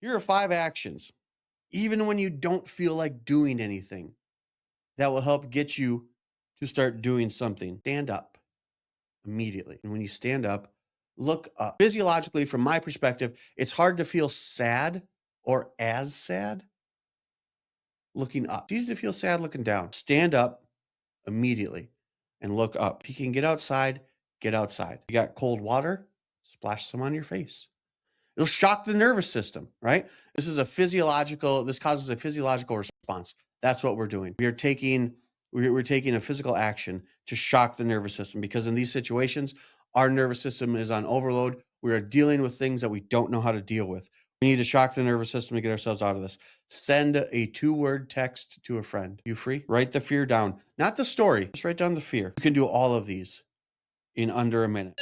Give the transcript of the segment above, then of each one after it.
Here are 5 actions, even when you don't feel like doing anything, that will help get you to start doing something. Stand up immediately. And when you stand up, look up. Physiologically, from my perspective, it's hard to feel sad or as sad looking up. It's easy to feel sad looking down. Stand up immediately and look up. If you can get outside, get outside. You got cold water, splash some on your face. It'll shock the nervous system, right? This causes a physiological response. That's what we're doing. We're taking a physical action to shock the nervous system, because in these situations, our nervous system is on overload. We are dealing with things that we don't know how to deal with. We need to shock the nervous system to get ourselves out of this. Send a 2-word text to a friend. You free? Write the fear down. Not the story. Just write down the fear. You can do all of these in under a minute.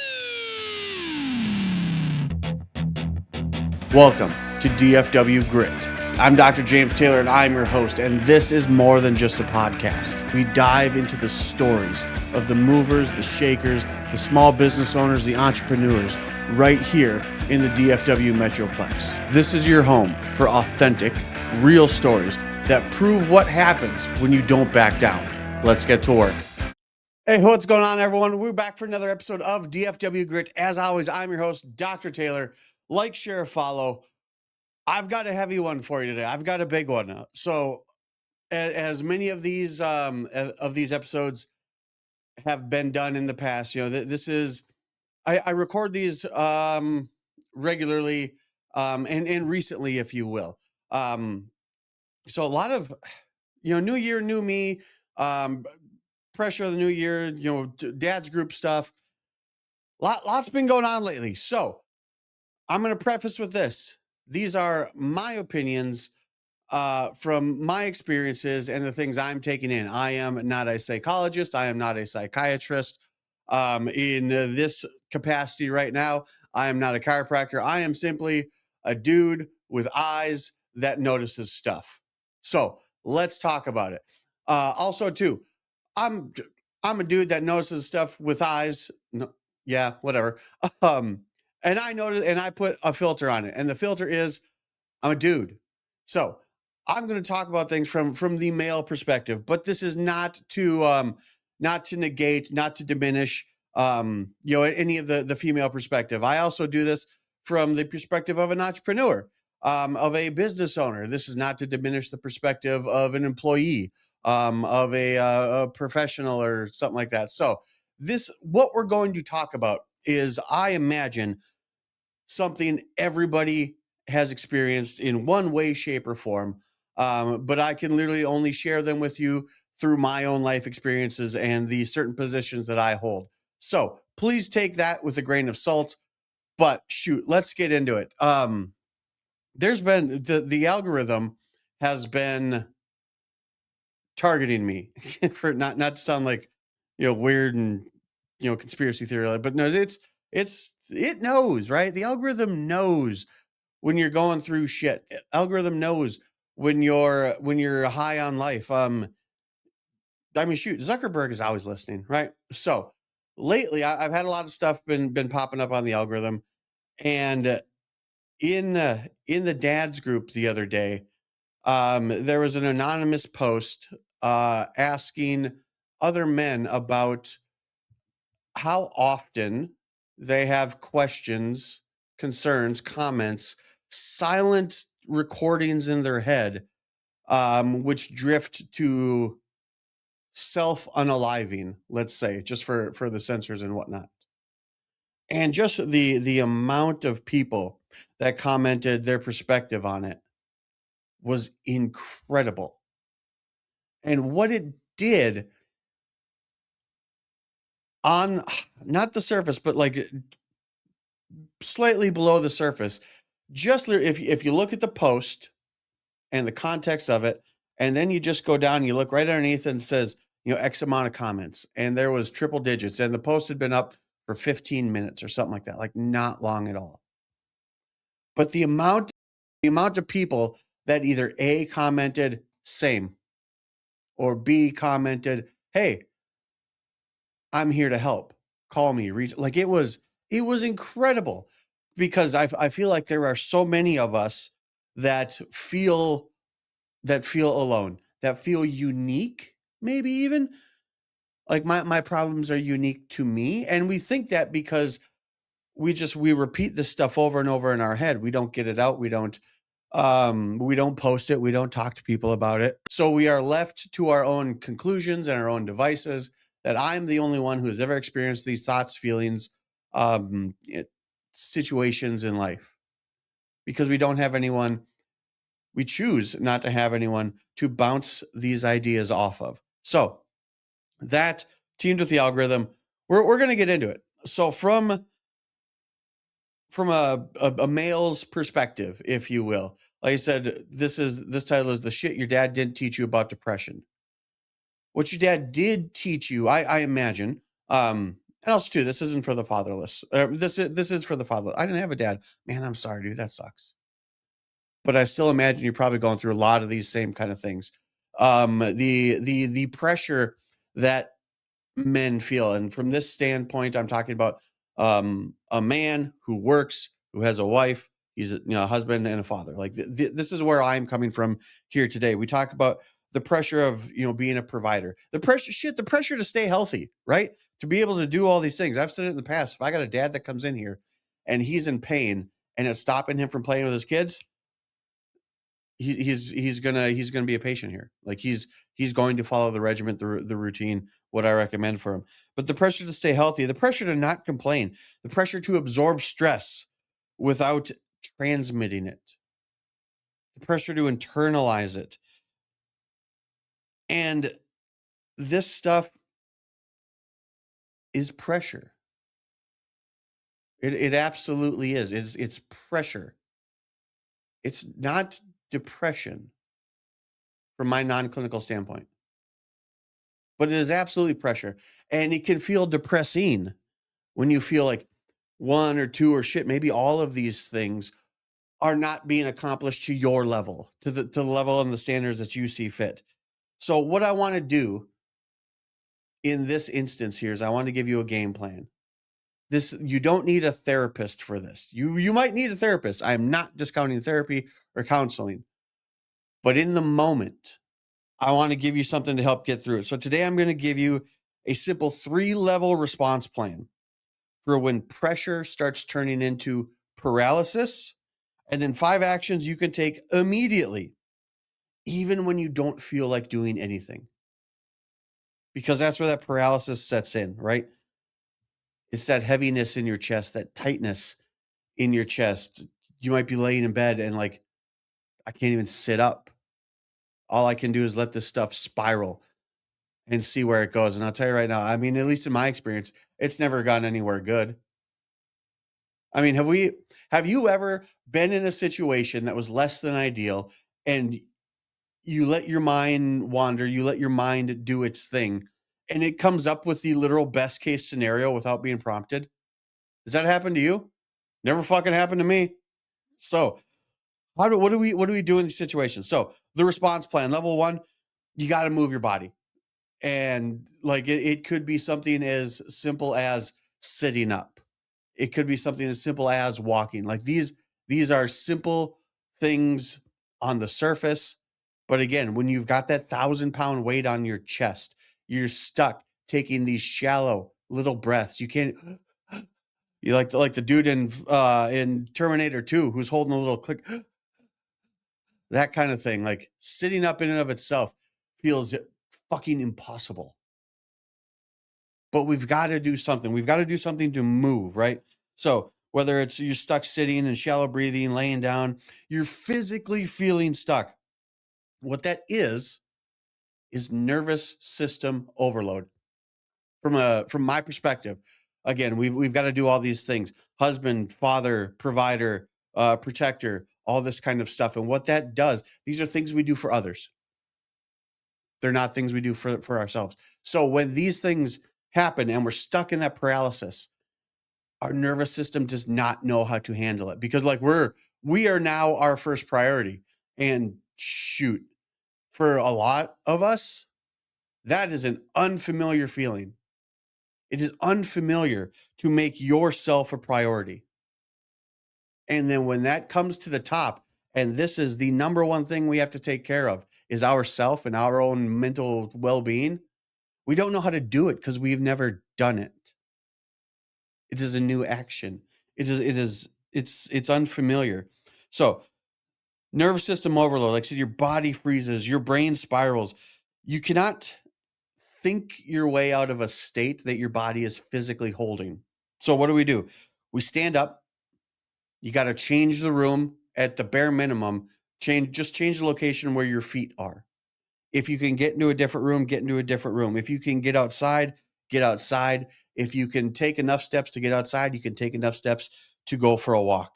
Welcome to DFW Grit. I'm Dr. James Taylor, and I'm your host, and this is more than just a podcast. We dive into the stories of the movers, the shakers, the small business owners, the entrepreneurs, right here in the DFW Metroplex. This is your home for authentic, real stories that prove what happens when you don't back down. Let's get to work. Hey, what's going on, everyone? We're back for another episode of DFW Grit. As always, I'm your host, Dr. Taylor. Like, share, follow. I've got a heavy one for you today. I've got a big one. So, as many of these episodes have been done in the past, this is I record these regularly and recently, if you will. So a lot of new year, new me, pressure of the new year, dad's group stuff. Lots been going on lately. So I'm going to preface with this. These are my opinions from my experiences and the things I'm taking in. I am not a psychologist. I am not a psychiatrist. In this capacity right now, I am not a chiropractor. I am simply a dude with eyes that notices stuff. So let's talk about it. Also, too, I'm a dude that notices stuff with eyes. No, yeah, whatever. And I noticed, and I put a filter on it, and the filter is I'm a dude. So I'm going to talk about things from the male perspective, but this is not to negate, not to diminish, any of the female perspective. I also do this from the perspective of an entrepreneur, of a business owner. This is not to diminish the perspective of an employee, of a professional or something like that. So what we're going to talk about is, I imagine, something everybody has experienced in one way, shape, or form. But I can literally only share them with you through my own life experiences and the certain positions that I hold. So please take that with a grain of salt. But shoot, let's get into it. There's been the algorithm has been targeting me for not to sound like weird and conspiracy theory, but no, it knows, right? The algorithm knows when you're going through shit. Algorithm knows when you're high on life. I mean, shoot, Zuckerberg is always listening, right? So lately, I've had a lot of stuff been popping up on the algorithm, and in the dad's group the other day, there was an anonymous post asking other men about how often they have questions, concerns, comments, silent recordings in their head, which drift to self-unaliving, let's say, just for the sensors and whatnot. And just the amount of people that commented their perspective on it was incredible. And what it did on not the surface, but like slightly below the surface, just if you look at the post and the context of it, and then you just go down and you look right underneath and it says, X amount of comments, and there was triple digits, and the post had been up for 15 minutes or something like that, like not long at all. But the amount of people that either A, commented same, or B, commented, hey, I'm here to help, call me, reach, like it was incredible, because I feel like there are so many of us that feel alone, that feel unique, maybe even like my problems are unique to me. And we think that because we repeat this stuff over and over in our head. We don't get it out. We don't post it. We don't talk to people about it. So we are left to our own conclusions and our own devices that I'm the only one who has ever experienced these thoughts, feelings, situations in life because we don't have anyone. We choose not to have anyone to bounce these ideas off of. So that teamed with the algorithm, we're going to get into it. So from a male's perspective, if you will, like I said, this title is the shit your dad didn't teach you about depression. What your dad did teach you, I imagine, and also too, this isn't for the fatherless. This is for the fatherless. I didn't have a dad. Man, I'm sorry, dude. That sucks. But I still imagine you're probably going through a lot of these same kind of things. The pressure that men feel. And from this standpoint, I'm talking about a man who works, who has a wife, he's a husband and a father. Like this is where I'm coming from here today. We talk about the pressure of being a provider, the pressure to stay healthy, right? To be able to do all these things. I've said it in the past. If I got a dad that comes in here and he's in pain and it's stopping him from playing with his kids, he's gonna be a patient here. Like he's going to follow the regiment, the routine, what I recommend for him. But the pressure to stay healthy, the pressure to not complain, the pressure to absorb stress without transmitting it, the pressure to internalize it, and this stuff is pressure. It absolutely is. It's pressure. It's not depression from my non-clinical standpoint. But it is absolutely pressure. And it can feel depressing when you feel like one or two or shit, maybe all of these things are not being accomplished to your level, to the level and the standards that you see fit. So what I want to do in this instance here is I want to give you a game plan. You don't need a therapist for this. You might need a therapist. I'm not discounting therapy or counseling. But in the moment, I want to give you something to help get through it. So today I'm going to give you a simple 3-level response plan for when pressure starts turning into paralysis, and then 5 actions you can take immediately, even when you don't feel like doing anything. Because that's where that paralysis sets in, right? It's that heaviness in your chest, that tightness in your chest. You might be laying in bed and like, I can't even sit up. All I can do is let this stuff spiral and see where it goes. And I'll tell you right now, I mean, at least in my experience, it's never gone anywhere good. I mean, have you ever been in a situation that was less than ideal and you let your mind wander, you let your mind do its thing, and it comes up with the literal best case scenario without being prompted? Does that happen to you? Never fucking happened to me. So, what do we do in these situations? So, the response plan, level 1, you got to move your body. And like it could be something as simple as sitting up. It could be something as simple as walking. Like these are simple things on the surface. But again, when you've got that 1,000-pound weight on your chest, you're stuck taking these shallow little breaths. You can't. You like the dude in Terminator 2 who's holding a little click, that kind of thing. Like sitting up in and of itself feels fucking impossible. But we've got to do something. We've got to do something to move, right? So whether it's you're stuck sitting and shallow breathing, laying down, you're physically feeling stuck. What that is nervous system overload. From my perspective, again, we've got to do all these things: husband, father, provider, protector, all this kind of stuff. And what that does, these are things we do for others. They're not things we do for ourselves. So when these things happen and we're stuck in that paralysis, our nervous system does not know how to handle it because like we are now our first priority. And shoot, for a lot of us, that is an unfamiliar feeling. It is unfamiliar to make yourself a priority. And then when that comes to the top And this is the number one thing we have to take care of is ourself and our own mental well-being. We don't know how to do it because we've never done it. It is a new action. It's unfamiliar. So nervous system overload, like I said, your body freezes, your brain spirals. You cannot think your way out of a state that your body is physically holding. So what do? We stand up. You got to change the room at the bare minimum. Just change the location where your feet are. If you can get into a different room, get into a different room. If you can get outside, get outside. If you can take enough steps to get outside, you can take enough steps to go for a walk.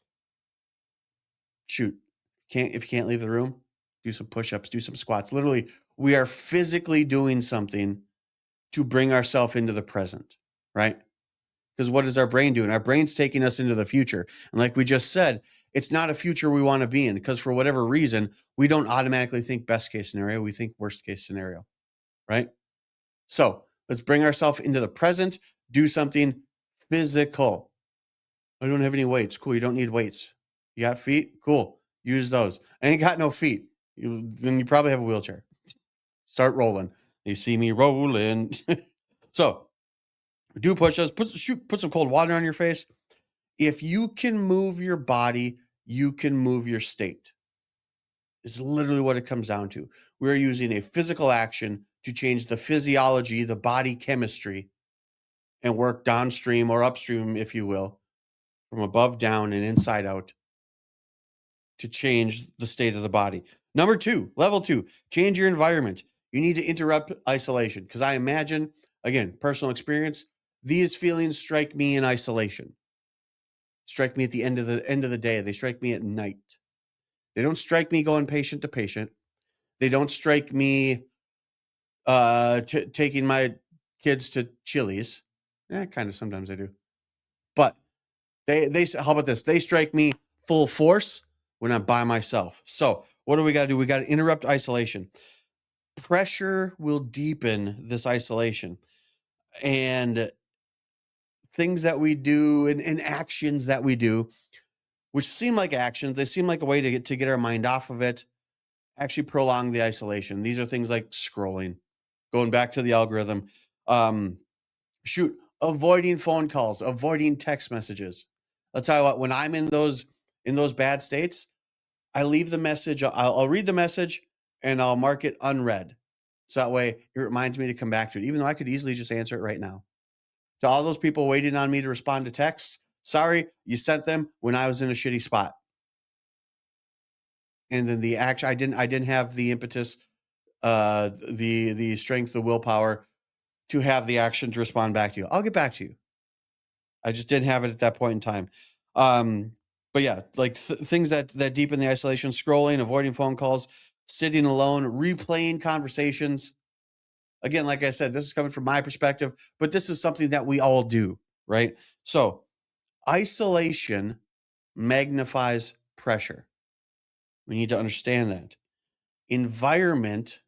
Shoot. If you can't leave the room, do some push-ups, do some squats. Literally, we are physically doing something to bring ourselves into the present, right? Because what is our brain doing? Our brain's taking us into the future. And like we just said, it's not a future we want to be in because for whatever reason, we don't automatically think best case scenario. We think worst case scenario, right? So let's bring ourselves into the present, do something physical. I don't have any weights. Cool. You don't need weights. You got feet? Cool. Use those. I ain't got no feet. Then you probably have a wheelchair. Start rolling. You see me rolling. So do push-ups, put some cold water on your face. If you can move your body, you can move your state. Is literally what it comes down to. We're using a physical action to change the physiology, the body chemistry, and work downstream or upstream, if you will, from above down and inside out to change the state of the body. Number 2, level 2, change your environment. You need to interrupt isolation because I imagine, again, personal experience, these feelings strike me in isolation. Strike me at the end of the day. They strike me at night. They don't strike me going patient to patient. They don't strike me taking my kids to Chili's. Kind of sometimes I do. But they how about this? They strike me full force when I'm by myself. So what do? We got to interrupt isolation. Pressure will deepen this isolation. And things that we do and actions that we do, which seem like actions, they seem like a way to get our mind off of it, actually prolong the isolation. These are things like scrolling, going back to the algorithm, avoiding phone calls, avoiding text messages. I'll tell you what, when I'm in those bad states, I leave the message. I'll read the message and I'll mark it unread. So that way it reminds me to come back to it, even though I could easily just answer it right now. To all those people waiting on me to respond to texts, sorry, you sent them when I was in a shitty spot. And then the action, I didn't have the impetus, the strength, the willpower to have the action to respond back to you. I'll get back to you. I just didn't have it at that point in time. But yeah, like things that deepen the isolation, scrolling, avoiding phone calls, sitting alone, replaying conversations. Again, like I said, this is coming from my perspective, but this is something that we all do, right? So isolation magnifies pressure. We need to understand that. Environment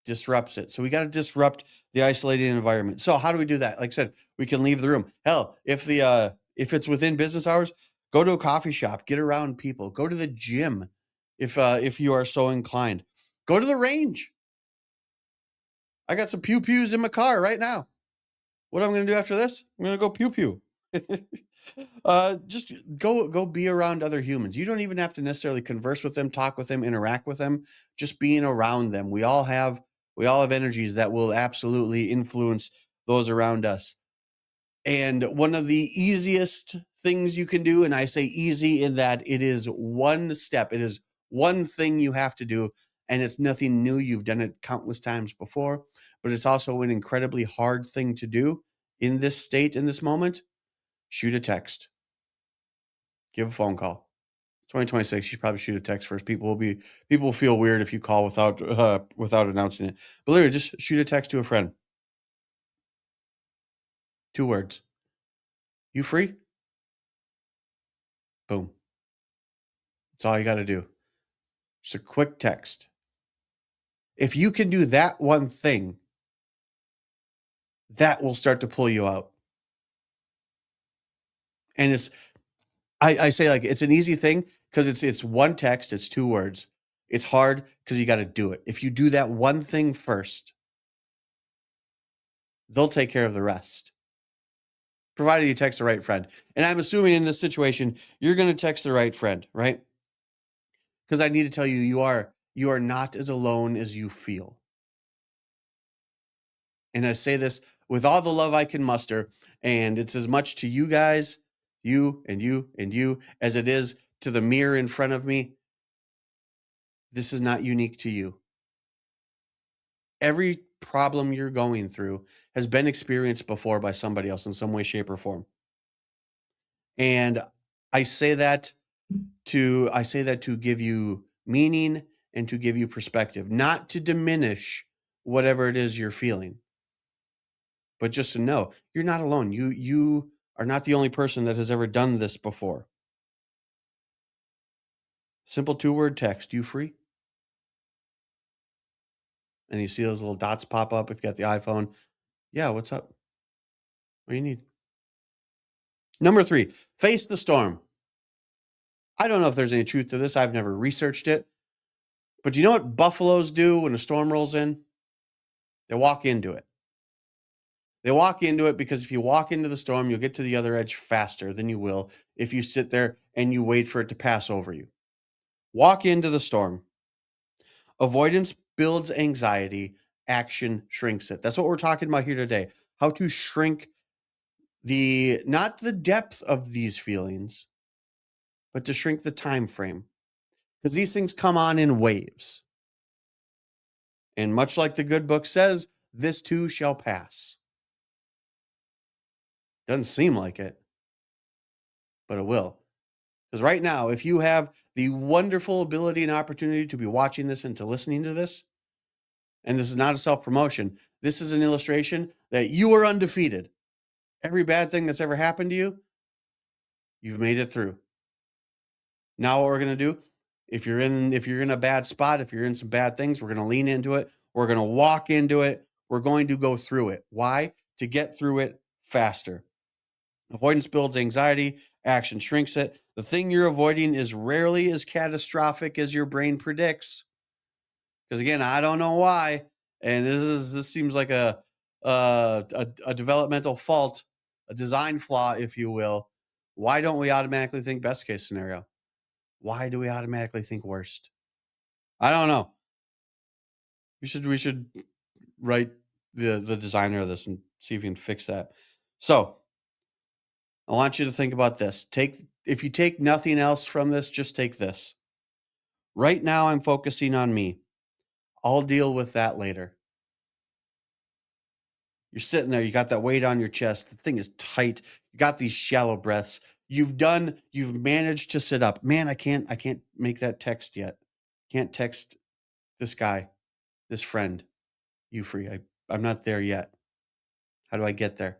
disrupts it. So we got to disrupt the isolated environment. So how do we do that? Like I said, we can leave the room. Hell, if it's within business hours, go to a coffee shop, get around people, go to the gym if you are so inclined. Go to the range. I got some pew-pews in my car right now. What I'm going to do after this? I'm going to go pew-pew. Just go be around other humans. You don't even have to necessarily converse with them, talk with them, interact with them. Just being around them. We all have energies that will absolutely influence those around us. And one of the easiest things you can do, and I say easy in that it is one step, it is one thing you have to do, and it's nothing new. You've done it countless times before, but it's also an incredibly hard thing to do in this state, in this moment. Shoot a text. Give a phone call. 2026, you should probably shoot a text first. People will feel weird if you call without announcing it. But literally, just shoot a text to a friend. 2 words. You free? Boom. That's all you got to do. Just a quick text. If you can do that one thing, that will start to pull you out. And I say, like, it's an easy thing because it's one text, it's 2 words. It's hard because you gotta do it. If you do that one thing first, they'll take care of the rest, provided you text the right friend. And I'm assuming in this situation, you're gonna text the right friend, right? Because I need to tell you, you are not as alone as you feel. And I say this with all the love I can muster, and it's as much to you guys, you and you and you, as it is to the mirror in front of me. This is not unique to you. Every problem you're going through has been experienced before by somebody else in some way, shape, or form. And I say that I say that to give you meaning and to give you perspective, not to diminish whatever it is you're feeling, but just to know you're not alone. You are not the only person that has ever done this before. Simple 2-word text, you free? And you see those little dots pop up if you got the iPhone. Yeah, what's up? What do you need? Number 3, face the storm. I don't know if there's any truth to this. I've never researched it. But do you know what buffaloes do when a storm rolls in? They walk into it. They walk into it because if you walk into the storm, you'll get to the other edge faster than you will if you sit there and you wait for it to pass over you. Walk into the storm. Avoidance builds anxiety, action shrinks it. That's what we're talking about here today. How to shrink not the depth of these feelings, but to shrink the time frame. Because these things come on in waves. And much like the good book says, this too shall pass. Doesn't seem like it, but it will. Because right now, if you have the wonderful ability and opportunity to be watching this and to listening to this, and this is not a self promotion, this is an illustration that you are undefeated. Every bad thing that's ever happened to you, you've made it through. Now, what we're going to do, if you're in a bad spot, if you're in some bad things, we're going to lean into it. We're going to walk into it. We're going to go through it. Why? To get through it faster. Avoidance builds anxiety, action shrinks it. The thing you're avoiding is rarely as catastrophic as your brain predicts. Because again, I don't know why, and this seems like a developmental fault, a design flaw, if you will. Why don't we automatically think best case scenario? Why do we automatically think worst? I don't know. We should write the designer of this and see if we can fix that. So I want you to think about this. If you take nothing else from this, just take this. Right now, I'm focusing on me. I'll deal with that later. You're sitting there, you got that weight on your chest. The thing is tight. You got these shallow breaths. You've managed to sit up. Man, I can't make that text yet. Can't text this guy, this friend, you free. I'm not there yet. How do I get there?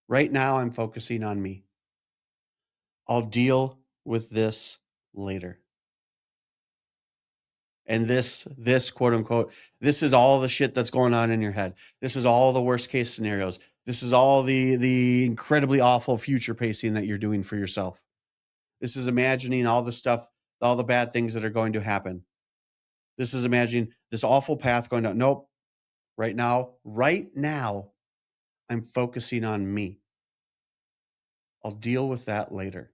Right now, I'm focusing on me. I'll deal with this later. And this quote unquote, this is all the shit that's going on in your head. This is all the worst case scenarios. This is all the incredibly awful future pacing that you're doing for yourself. This is imagining all the stuff, all the bad things that are going to happen. This is imagining this awful path going down. Nope. Right now, I'm focusing on me. I'll deal with that later.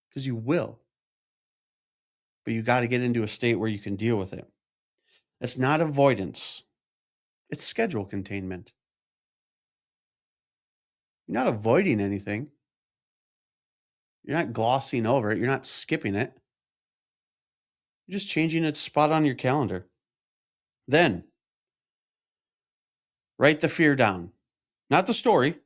Because you will. But you got to get into a state where you can deal with it. It's not avoidance. It's schedule containment. You're not avoiding anything. You're not glossing over it. You're not skipping it. You're just changing its spot on your calendar. Then, write the fear down. Not the story.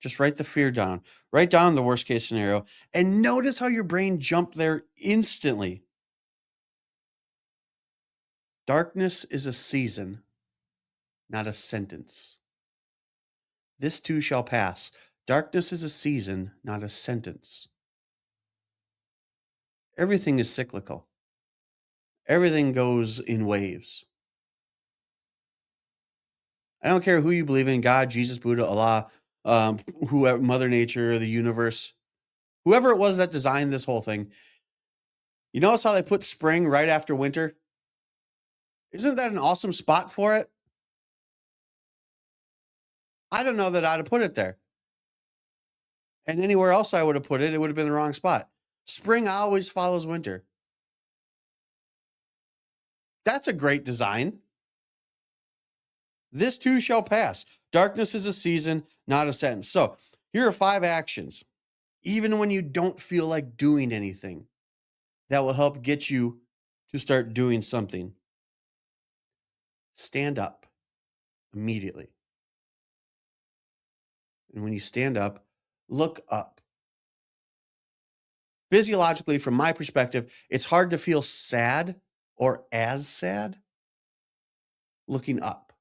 Just write the fear down. Write down the worst case scenario and notice how your brain jumped there instantly. Darkness is a season, not a sentence. This too shall pass. Darkness is a season, not a sentence. Everything is cyclical. Everything goes in waves. I don't care who you believe in, God, Jesus, Buddha, Allah, um, whoever, Mother Nature, the universe, whoever it was that designed this whole thing. You notice how they put spring right after winter? Isn't that an awesome spot for it? I don't know that I'd have put it there. And anywhere else I would have put it, it would have been the wrong spot. Spring always follows winter. That's a great design. This too shall pass. Darkness is a season, not a sentence. So here are 5 actions, even when you don't feel like doing anything, that will help get you to start doing something. Stand up immediately. And when you stand up, look up. Physiologically, from my perspective, it's hard to feel sad or as sad looking up.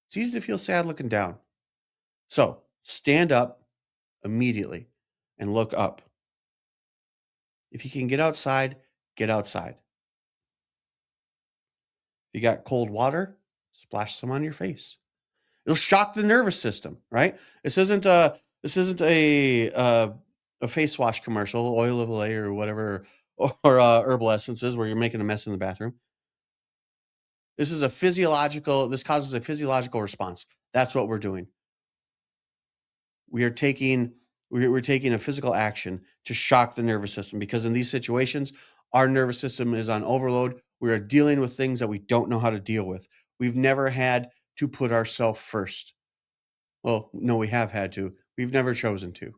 It's easy to feel sad looking down. So stand up immediately and look up. If you can get outside, get outside. If you got cold water, splash some on your face. It'll shock the nervous system, right? This isn't a face wash commercial, oil of Olay or whatever, or herbal essences where you're making a mess in the bathroom. This causes a physiological response. That's what we're doing. We're taking a physical action to shock the nervous system, because in these situations, our nervous system is on overload. We are dealing with things that we don't know how to deal with. We've never had to put ourselves first. Well, no, we have had to. We've never chosen to,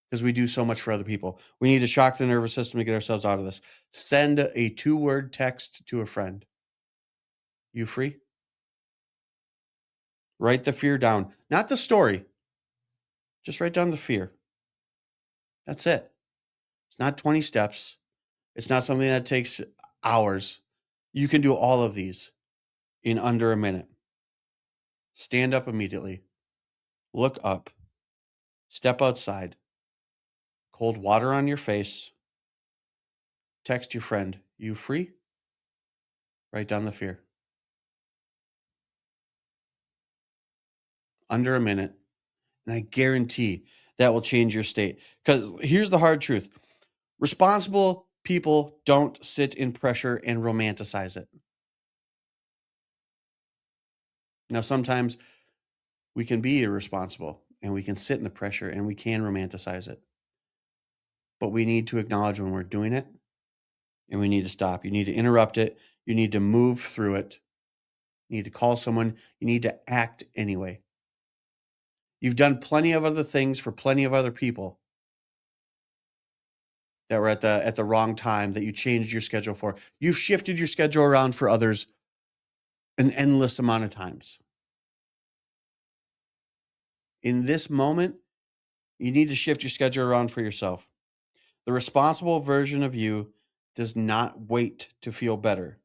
because we do so much for other people. We need to shock the nervous system to get ourselves out of this. Send a 2-word text to a friend. You free? Write the fear down, not the story. Just write down the fear. That's it. It's not 20 steps. It's not something that takes hours. You can do all of these in under a minute. Stand up immediately. Look up. Step outside. Cold water on your face. Text your friend. You free? Write down the fear. Under a minute. And I guarantee that will change your state. Because here's the hard truth. Responsible people don't sit in pressure and romanticize it. Now, sometimes we can be irresponsible and we can sit in the pressure and we can romanticize it. But we need to acknowledge when we're doing it, and we need to stop. You need to interrupt it. You need to move through it. You need to call someone. You need to act anyway. You've done plenty of other things for plenty of other people that were at the wrong time, that you changed your schedule for. You've shifted your schedule around for others an endless amount of times. In this moment, you need to shift your schedule around for yourself. The responsible version of you does not wait to feel better.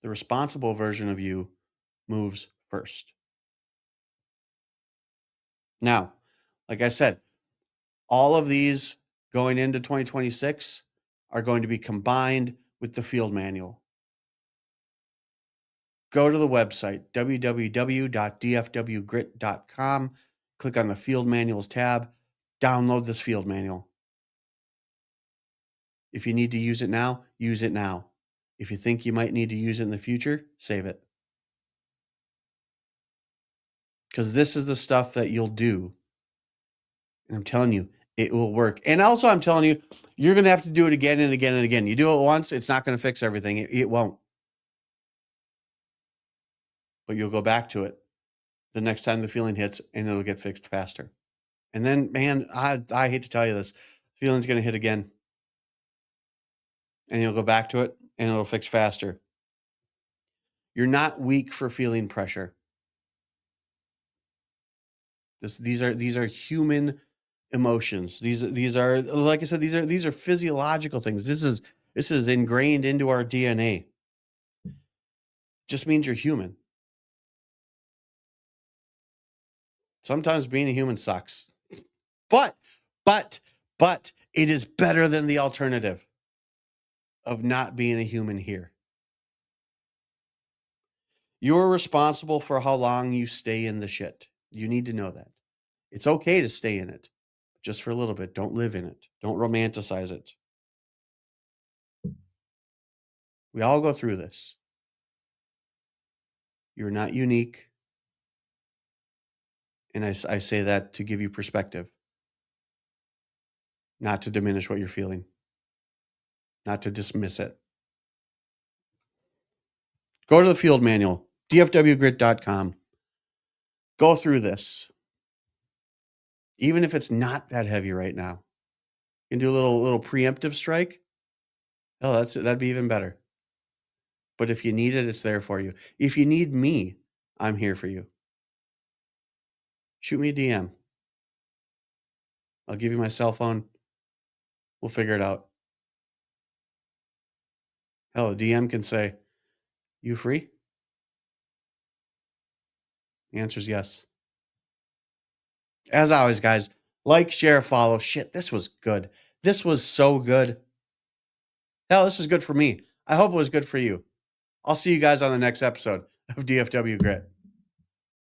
The responsible version of you moves first. Now, like I said, all of these going into 2026 are going to be combined with the field manual. Go to the website, www.dfwgrit.com, click on the field manuals tab, download this field manual. If you need to use it now, use it now. If you think you might need to use it in the future, save it. Because this is the stuff that you'll do. And I'm telling you, it will work. And also, I'm telling you, you're going to have to do it again and again and again. You do it once, it's not going to fix everything. It won't. But you'll go back to it the next time the feeling hits, and it'll get fixed faster. And then, man, I hate to tell you this, feeling's going to hit again. And you'll go back to it, and it'll fix faster. You're not weak for feeling pressure. These are human emotions. These are, like I said, these are physiological things. This is ingrained into our DNA. Just means you're human. Sometimes being a human sucks. But it is better than the alternative of not being a human here. You're responsible for how long you stay in the shit. You need to know that. It's okay to stay in it, just for a little bit. Don't live in it. Don't romanticize it. We all go through this. You're not unique. And I say that to give you perspective, not to diminish what you're feeling, not to dismiss it. Go to the field manual, dfwgrit.com. Go through this. Even if it's not that heavy right now. You can do a little preemptive strike. Oh, that'd be even better. But if you need it, it's there for you. If you need me, I'm here for you. Shoot me a DM. I'll give you my cell phone. We'll figure it out. Hell, a DM can say, "You free?" The answer is yes. As always, guys, like, share, follow. Shit, this was good. This was so good. Hell, this was good for me. I hope it was good for you. I'll see you guys on the next episode of DFW Grit.